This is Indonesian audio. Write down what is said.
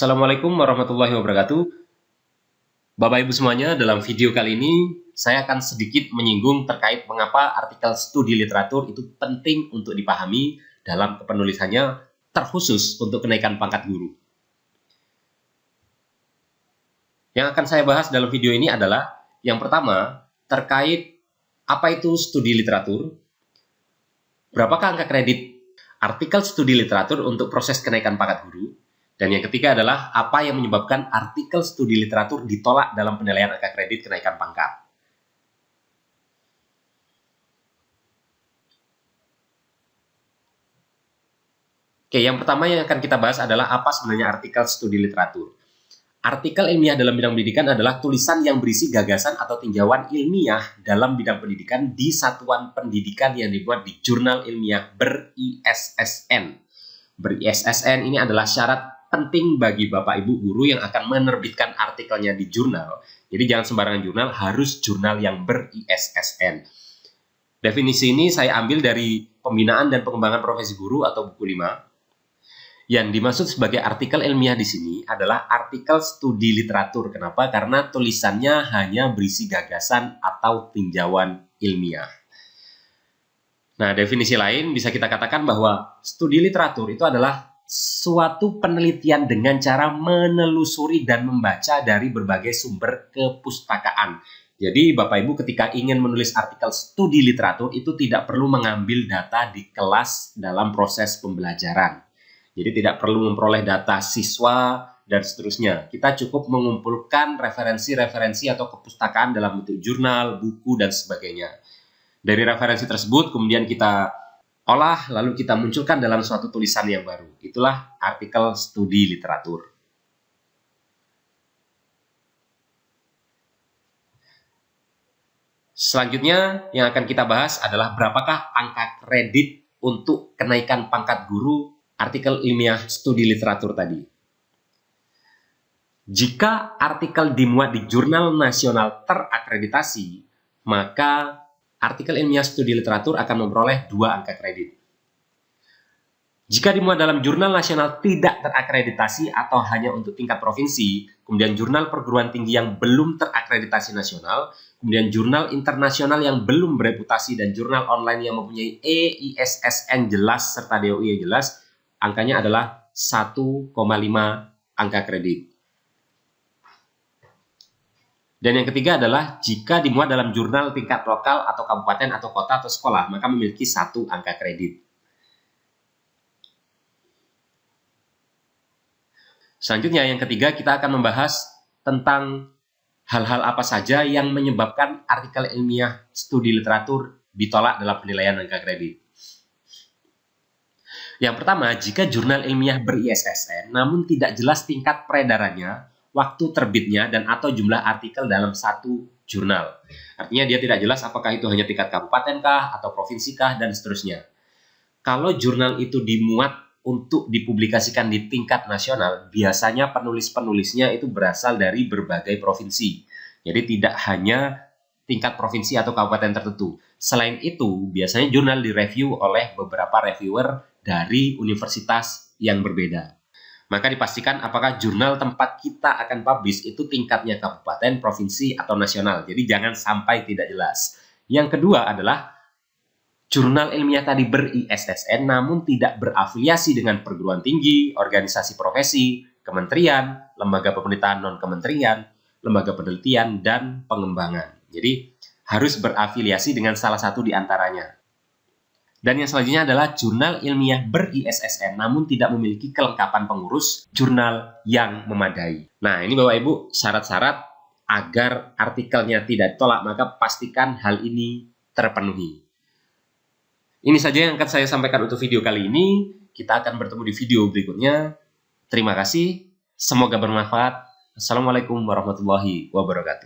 Assalamualaikum warahmatullahi wabarakatuh. Bapak Ibu semuanya, dalam video kali ini saya akan sedikit menyinggung terkait mengapa artikel studi literatur itu penting untuk dipahami dalam kepenulisannya, terkhusus untuk kenaikan pangkat guru. Yang akan saya bahas dalam video ini adalah yang pertama, terkait apa itu studi literatur, berapakah angka kredit artikel studi literatur untuk proses kenaikan pangkat guru, dan yang ketiga adalah apa yang menyebabkan artikel studi literatur ditolak dalam penilaian angka kredit kenaikan pangkat. Oke, yang pertama yang akan kita bahas adalah apa sebenarnya artikel studi literatur. Artikel ilmiah dalam bidang pendidikan adalah tulisan yang berisi gagasan atau tinjauan ilmiah dalam bidang pendidikan di satuan pendidikan yang dibuat di jurnal ilmiah ber-ISSN. Ber-ISSN ini adalah syarat penting bagi Bapak Ibu guru yang akan menerbitkan artikelnya di jurnal. Jadi jangan sembarangan jurnal, harus jurnal yang ber-ISSN. Definisi ini saya ambil dari Pembinaan dan Pengembangan Profesi Guru atau buku 5. Yang dimaksud sebagai artikel ilmiah di sini adalah artikel studi literatur. Kenapa? Karena tulisannya hanya berisi gagasan atau tinjauan ilmiah. Nah, definisi lain bisa kita katakan bahwa studi literatur itu adalah suatu penelitian dengan cara menelusuri dan membaca dari berbagai sumber kepustakaan. Jadi Bapak Ibu ketika ingin menulis artikel studi literatur itu tidak perlu mengambil data di kelas dalam proses pembelajaran. Jadi tidak perlu memperoleh data siswa dan seterusnya. Kita cukup mengumpulkan referensi-referensi atau kepustakaan dalam bentuk jurnal, buku, dan sebagainya. Dari referensi tersebut kemudian kita olah, lalu kita munculkan dalam suatu tulisan yang baru. Itulah artikel studi literatur. Selanjutnya yang akan kita bahas adalah berapakah angka kredit untuk kenaikan pangkat guru artikel ilmiah studi literatur tadi. Jika artikel dimuat di jurnal nasional terakreditasi, maka artikel ilmiah studi literatur akan memperoleh 2 angka kredit. Jika dimuat dalam jurnal nasional tidak terakreditasi atau hanya untuk tingkat provinsi, kemudian jurnal perguruan tinggi yang belum terakreditasi nasional, kemudian jurnal internasional yang belum bereputasi, dan jurnal online yang mempunyai EISSN jelas serta DOI jelas, angkanya adalah 1,5 angka kredit. Dan yang ketiga adalah jika dimuat dalam jurnal tingkat lokal atau kabupaten atau kota atau sekolah, maka memiliki 1 angka kredit. Selanjutnya yang ketiga kita akan membahas tentang hal-hal apa saja yang menyebabkan artikel ilmiah studi literatur ditolak dalam penilaian angka kredit. Yang pertama, jika jurnal ilmiah ber-ISSN namun tidak jelas tingkat peredarannya, waktu terbitnya, dan atau jumlah artikel dalam satu jurnal. Artinya dia tidak jelas apakah itu hanya tingkat kabupaten kah, atau provinsi kah, dan seterusnya. Kalau jurnal itu dimuat untuk dipublikasikan di tingkat nasional, biasanya penulis-penulisnya itu berasal dari berbagai provinsi. Jadi tidak hanya tingkat provinsi atau kabupaten tertentu. Selain itu, biasanya jurnal direview oleh beberapa reviewer dari universitas yang berbeda. Maka dipastikan apakah jurnal tempat kita akan publish itu tingkatnya kabupaten, provinsi, atau nasional. Jadi jangan sampai tidak jelas. Yang kedua adalah jurnal ilmiah tadi ber-ISSN namun tidak berafiliasi dengan perguruan tinggi, organisasi profesi, kementerian, lembaga pemerintahan non-kementerian, lembaga penelitian, dan pengembangan. Jadi harus berafiliasi dengan salah satu di antaranya. Dan yang selanjutnya adalah jurnal ilmiah ber-ISSN namun tidak memiliki kelengkapan pengurus jurnal yang memadai. Nah, ini Bapak Ibu syarat-syarat agar artikelnya tidak ditolak, maka pastikan hal ini terpenuhi. Ini saja yang akan saya sampaikan untuk video kali ini. Kita akan bertemu di video berikutnya. Terima kasih, semoga bermanfaat. Assalamualaikum warahmatullahi wabarakatuh.